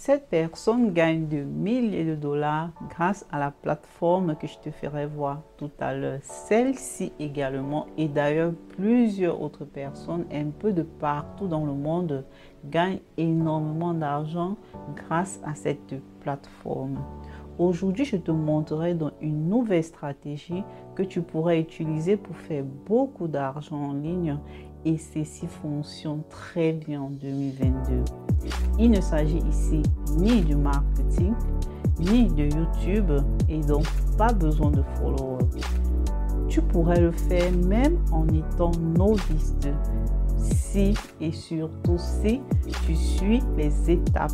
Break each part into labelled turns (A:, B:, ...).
A: Cette personne gagne de milliers de dollars grâce à la plateforme que je te ferai voir tout à l'heure. Celle-ci également, et d'ailleurs plusieurs autres personnes un peu de partout dans le monde gagnent énormément d'argent grâce à cette plateforme. Aujourd'hui, je te montrerai donc une nouvelle stratégie que tu pourrais utiliser pour faire beaucoup d'argent en ligne, et ceci fonctionne très bien en 2022. Il ne s'agit ici ni du marketing, ni de YouTube, et donc pas besoin de followers. Tu pourrais le faire même en étant novice, si et surtout si tu suis les étapes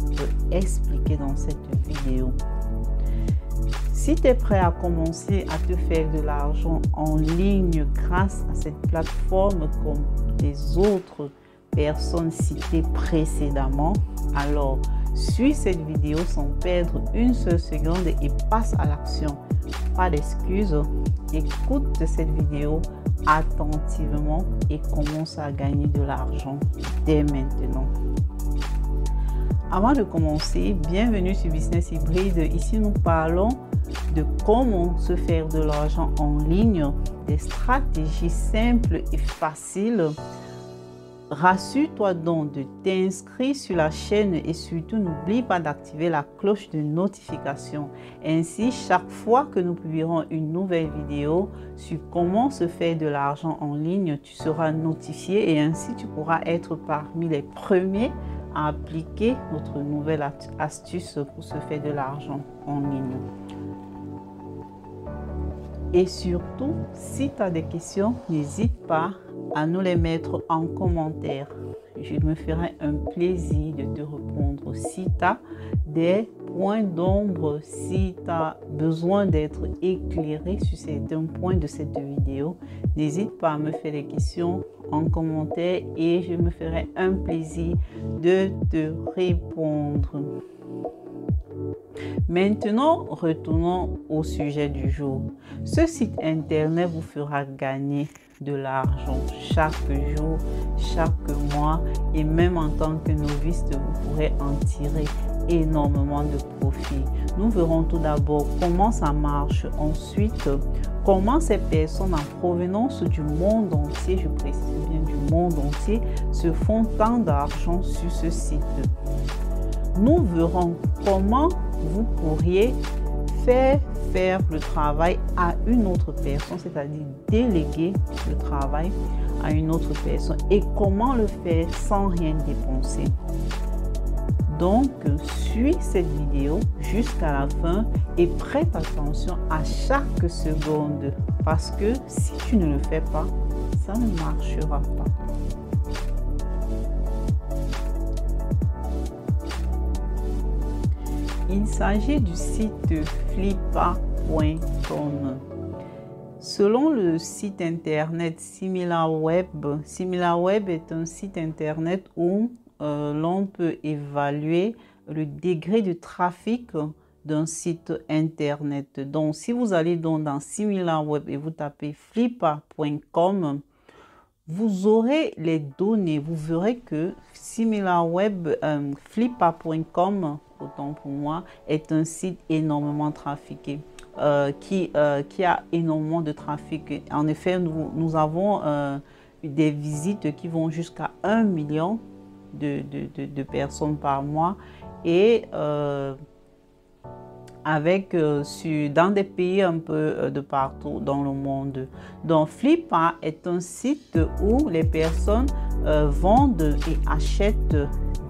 A: expliquées dans cette vidéo. Si tu es prêt à commencer à te faire de l'argent en ligne grâce à cette plateforme comme les autres personnes citées précédemment, alors suis cette vidéo sans perdre une seule seconde et passe à l'action. Pas d'excuses, écoute cette vidéo attentivement et commence à gagner de l'argent dès maintenant. Avant de commencer, bienvenue sur Business Hybride. Ici, nous parlons de comment se faire de l'argent en ligne, des stratégies simples et faciles. Rassure-toi donc de t'inscrire sur la chaîne et surtout n'oublie pas d'activer la cloche de notification. Ainsi, chaque fois que nous publierons une nouvelle vidéo sur comment se faire de l'argent en ligne, tu seras notifié et ainsi tu pourras être parmi les premiers à appliquer notre nouvelle astuce pour se faire de l'argent en ligne. Et surtout, si tu as des questions, n'hésite pas à nous les mettre en commentaire. Je me ferai un plaisir de te répondre. Si tu as des points d'ombre, si tu as besoin d'être éclairé sur certains points de cette vidéo, n'hésite pas à me faire des questions en commentaire et je me ferai un plaisir de te répondre. Maintenant, retournons au sujet du jour. Ce site internet vous fera gagner de l'argent chaque jour, chaque mois et même en tant que novice, vous pourrez en tirer énormément de profit. Nous verrons tout d'abord comment ça marche. Ensuite, comment ces personnes en provenance du monde entier, je précise bien du monde entier, se font tant d'argent sur ce site. Nous verrons comment vous pourriez faire le travail à une autre personne, c'est-à-dire déléguer le travail à une autre personne et comment le faire sans rien dépenser. Donc, suis cette vidéo jusqu'à la fin et prête attention à chaque seconde parce que si tu ne le fais pas, ça ne marchera pas. Il s'agit du site flippa.com. Selon le site internet SimilarWeb, SimilarWeb est un site internet où l'on peut évaluer le degré de trafic d'un site internet. Donc, si vous allez donc dans SimilarWeb et vous tapez flippa.com, vous aurez les données. Vous verrez que SimilarWeb, flippa.com, autant pour moi, est un site énormément trafiqué, qui a énormément de trafic. En effet, nous avons des visites qui vont jusqu'à 1 million de personnes par mois et dans des pays un peu de partout dans le monde. Donc, Flippa est un site où les personnes vendent et achètent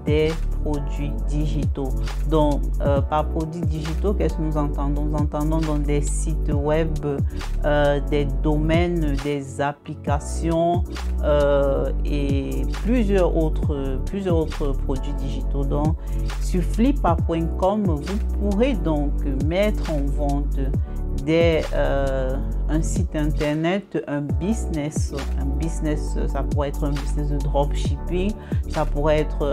A: des produits digitaux. Donc, par produits digitaux, qu'est-ce que nous entendons? Nous entendons donc des sites web, des domaines, des applications et plusieurs autres produits digitaux. Donc, sur flippa.com, vous pourrez donc mettre en vente un site internet, un business, ça pourrait être un business de dropshipping, ça pourrait être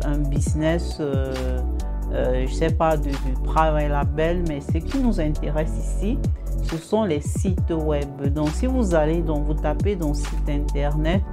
A: un business, je sais pas, de private label, mais ce qui nous intéresse ici, ce sont les sites web. Donc, si vous allez, donc vous tapez dans site internet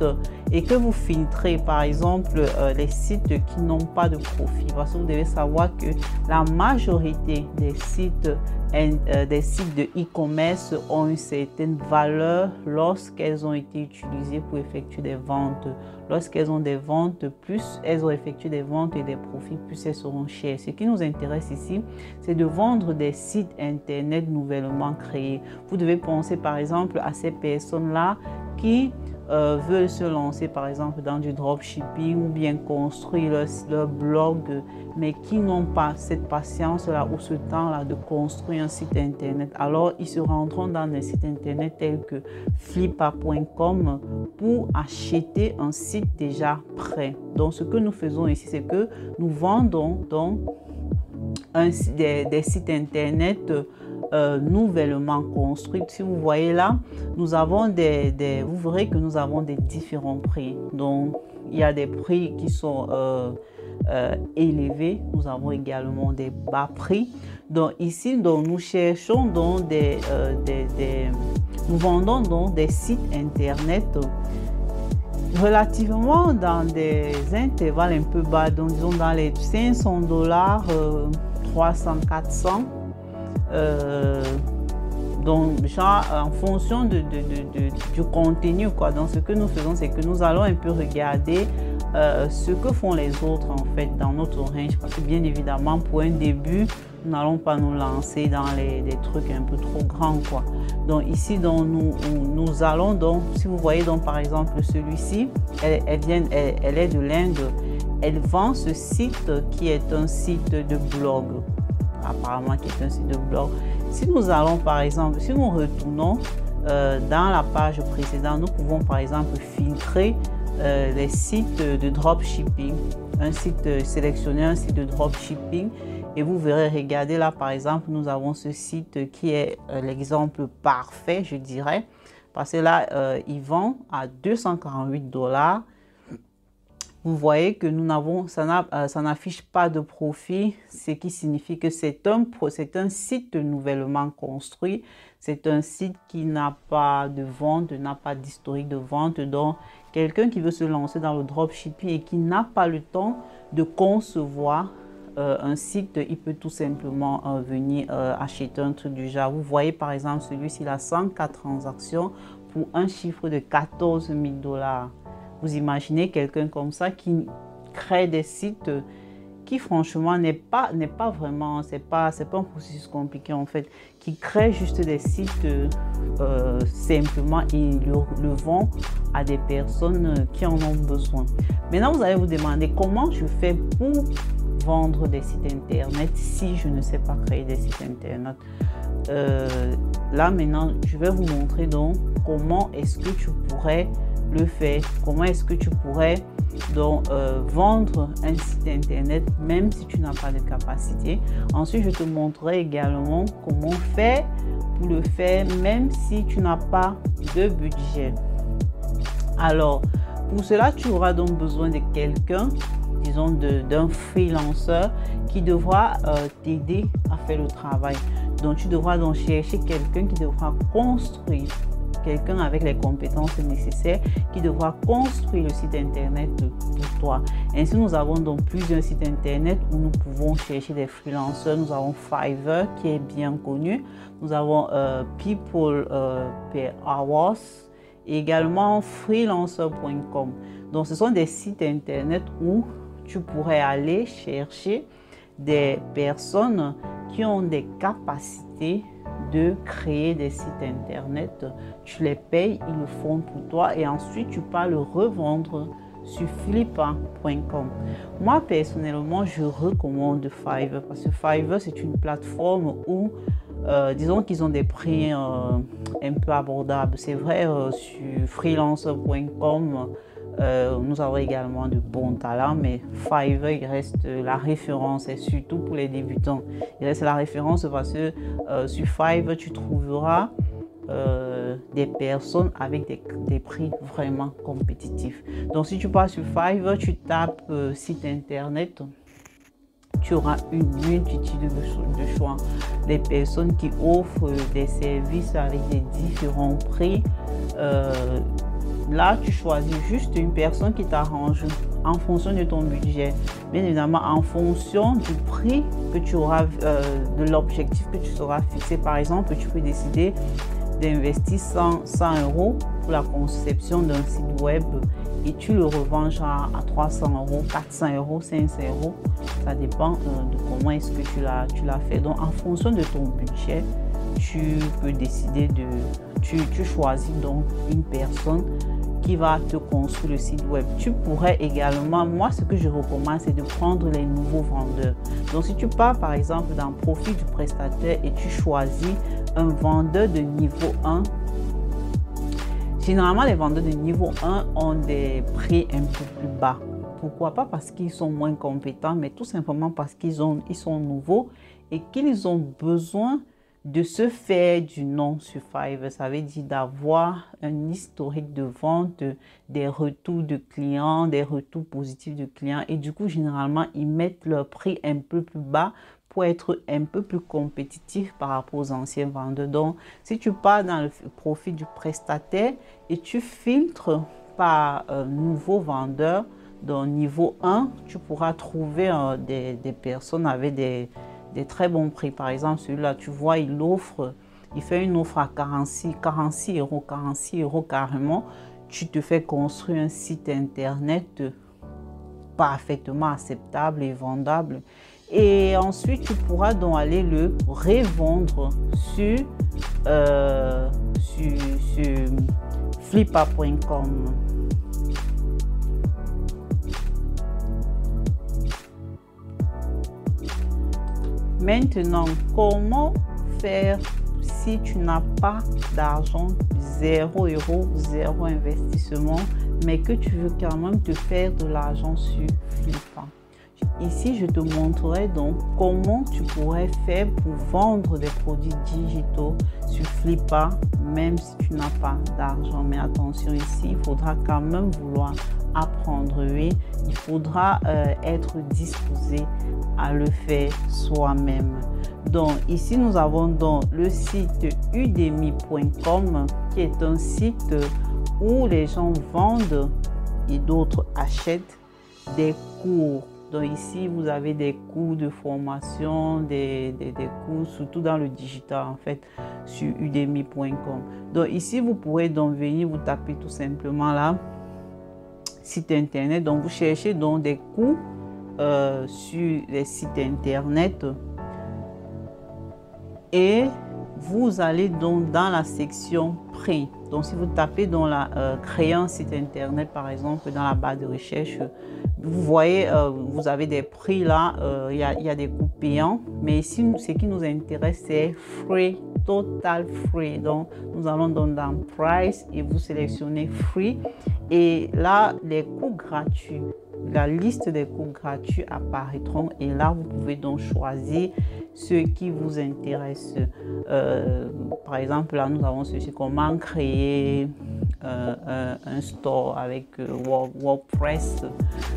A: et que vous filtrez, par exemple, les sites qui n'ont pas de profil, parce que vous devez savoir que la majorité des sites de e-commerce ont une certaine valeur lorsqu'elles ont été utilisées pour effectuer des ventes. Lorsqu'elles ont des ventes, plus elles ont effectué des ventes et des profits, plus elles seront chères. Ce qui nous intéresse ici, c'est de vendre des sites internet nouvellement créés. Vous devez penser par exemple à ces personnes-là qui veulent se lancer par exemple dans du dropshipping ou bien construire leur blog, mais qui n'ont pas cette patience-là ou ce temps-là de construire un site internet. Alors, ils se rendront dans des sites internet tels que flippa.com pour acheter un site déjà prêt. Donc, ce que nous faisons ici, c'est que nous vendons donc des sites internet nouvellement construits. Si vous voyez là, nous avons vous verrez que nous avons des différents prix. Donc, il y a des prix qui sont élevés. Nous avons également des bas prix. Donc, ici, donc, nous cherchons donc nous vendons donc des sites internet relativement dans des intervalles un peu bas. Donc, disons dans les $500, 300, 400. Donc, genre, en fonction du contenu, quoi. Donc, ce que nous faisons, c'est que nous allons un peu regarder ce que font les autres, en fait, dans notre range. Parce que, bien évidemment, pour un début, nous n'allons pas nous lancer dans des trucs un peu trop grands, quoi. Donc, ici, donc, nous allons, donc, si vous voyez, donc, par exemple, celui-ci, elle est de l'Inde. Elle vend ce site qui est un site de blog. Apparemment qui est un site de blog. Si nous allons par exemple, si nous retournons dans la page précédente, nous pouvons par exemple filtrer les sites de dropshipping, sélectionner un site de dropshipping et vous verrez, regardez là par exemple, nous avons ce site qui est l'exemple parfait, je dirais, parce que là il vend à $248. Vous voyez que ça n'affiche pas de profit, ce qui signifie que c'est un site nouvellement construit. C'est un site qui n'a pas de vente, n'a pas d'historique de vente. Donc, quelqu'un qui veut se lancer dans le dropshipping et qui n'a pas le temps de concevoir un site, il peut tout simplement venir acheter un truc du genre. Vous voyez par exemple, celui-ci, il a 104 transactions pour un chiffre de $14 000. Vous imaginez quelqu'un comme ça qui crée des sites qui franchement n'est pas vraiment, c'est pas un processus compliqué en fait, qui crée juste des sites simplement et le vend à des personnes qui en ont besoin. Maintenant, vous allez vous demander comment je fais pour vendre des sites internet si je ne sais pas créer des sites internet. Là maintenant, je vais vous montrer donc comment est-ce que tu pourrais le faire, comment est-ce que tu pourrais donc vendre un site internet même si tu n'as pas de capacité. Ensuite, je te montrerai également comment faire pour le faire même si tu n'as pas de budget. Alors, pour cela, tu auras donc besoin de quelqu'un, disons d'un freelanceur qui devra t'aider à faire le travail. Donc, tu devras donc chercher quelqu'un qui devra construire, quelqu'un avec les compétences nécessaires qui devra construire le site internet pour toi. Ainsi, nous avons donc plusieurs sites internet où nous pouvons chercher des freelanceurs. Nous avons Fiverr qui est bien connu. Nous avons People per Hours et également freelancer.com. Donc, ce sont des sites internet où tu pourrais aller chercher des personnes qui ont des capacités de créer des sites internet. Tu les payes, ils le font pour toi et ensuite tu peux le revendre sur flippa.com. Moi personnellement, je recommande Fiverr parce que Fiverr c'est une plateforme où disons qu'ils ont des prix un peu abordables. C'est vrai, sur freelancer.com nous avons également de bons talents, mais Fiverr il reste la référence et surtout pour les débutants. Il reste la référence parce que sur Fiverr tu trouveras des personnes avec des prix vraiment compétitifs. Donc si tu passes sur Fiverr, tu tapes site internet, tu auras une multitude de choix. Des personnes qui offrent des services avec des différents prix. Là, tu choisis juste une personne qui t'arrange en fonction de ton budget. Bien évidemment, en fonction du prix que tu auras, de l'objectif que tu seras fixé. Par exemple, tu peux décider d'investir 100 € pour la conception d'un site web et tu le revendras à 300 €, 400 €, 500 €. Ça dépend de comment est-ce que tu l'as fait. Donc, en fonction de ton budget, tu peux décider tu choisis donc une personne qui va te construire le site web. Tu pourrais également, moi ce que je recommande, c'est de prendre les nouveaux vendeurs. Donc si tu pars par exemple dans le profil du prestataire et tu choisis un vendeur de niveau 1, généralement les vendeurs de niveau 1 ont des prix un peu plus bas. Pourquoi? Pas parce qu'ils sont moins compétents, mais tout simplement parce ils sont nouveaux et qu'ils ont besoin de se faire du nom sur Fiverr. Ça veut dire d'avoir un historique de vente, des retours de clients, des retours positifs de clients. Et du coup, généralement, ils mettent leur prix un peu plus bas pour être un peu plus compétitif par rapport aux anciens vendeurs. Donc, si tu pars dans le profil du prestataire et tu filtres par nouveau vendeur, dans niveau 1, tu pourras trouver des personnes avec des très bons prix. Par exemple, celui-là, tu vois, il fait une offre à 46 €, carrément. Tu te fais construire un site internet parfaitement acceptable et vendable. Et ensuite, tu pourras donc aller le revendre sur flippa.com. Maintenant, comment faire si tu n'as pas d'argent, 0 €, 0 investissement, mais que tu veux quand même te faire de l'argent sur Flippa? Ici, je te montrerai donc comment tu pourrais faire pour vendre des produits digitaux sur Flippa, même si tu n'as pas d'argent. Mais attention, ici, il faudra quand même vouloir apprendre. Oui, il faudra être disposé à le faire soi-même. Donc, ici, nous avons donc le site udemy.com qui est un site où les gens vendent et d'autres achètent des cours. Donc ici, vous avez des cours de formation, des cours, surtout dans le digital, en fait, sur udemy.com. Donc ici, vous pourrez donc venir, vous taper tout simplement là, site internet. Donc vous cherchez donc des cours sur les sites internet. Et vous allez donc dans la section prix. Donc si vous tapez dans créer un site internet, par exemple, dans la barre de recherche, vous voyez, vous avez des prix là, il y a des coûts payants, mais ici, ce qui nous intéresse, c'est free, total free. Donc, nous allons donc dans price et vous sélectionnez free. Et là, les coûts gratuits, la liste des coûts gratuits apparaîtront et là, vous pouvez donc choisir ce qui vous intéresse. Par exemple, là, nous avons ceci, comment créer un store avec WordPress.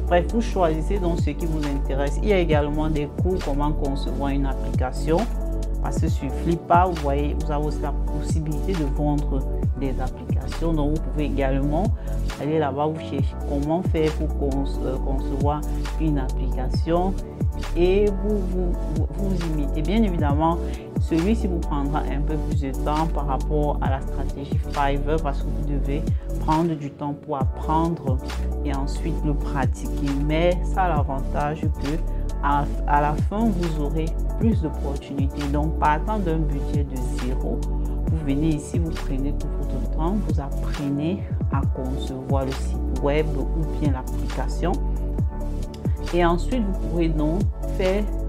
A: Bref, vous choisissez donc ce qui vous intéresse. Il y a également des cours, comment concevoir une application. Parce que sur Flippa, vous voyez, vous avez aussi la possibilité de vendre des applications. Donc, vous pouvez également aller là-bas, vous cherchez comment faire pour concevoir une application et vous imitez. Bien évidemment, celui-ci vous prendra un peu plus de temps par rapport à la stratégie Fiverr parce que vous devez prendre du temps pour apprendre et ensuite le pratiquer. Mais ça a l'avantage que à la fin, vous aurez plus d'opportunités. Donc, partant d'un budget de 0, vous venez ici, vous prenez tout votre temps, vous apprenez à concevoir le site web ou bien l'application. Et ensuite, vous pourrez donc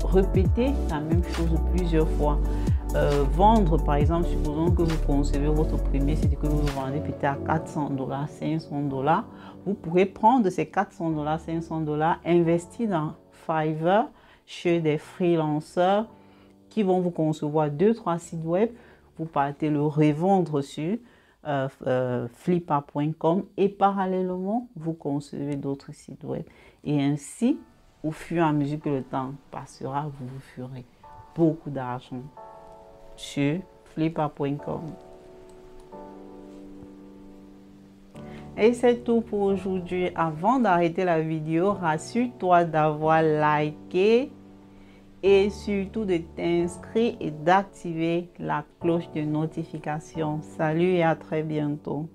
A: répéter la même chose plusieurs fois. Vendre, par exemple, supposons que vous concevez votre premier site que vous vendez peut-être à 400 $, 500 $. Vous pourrez prendre ces 400 $, 500 $, investir dans Fiverr chez des freelancers qui vont vous concevoir 2-3 sites web. Vous partez le revendre sur flippa.com et parallèlement, vous concevez d'autres sites web. Et ainsi, au fur et à mesure que le temps passera, vous ferez beaucoup d'argent sur flippa.com. Et c'est tout pour aujourd'hui. Avant d'arrêter la vidéo, rassure-toi d'avoir liké et surtout de t'inscrire et d'activer la cloche de notification. Salut et à très bientôt.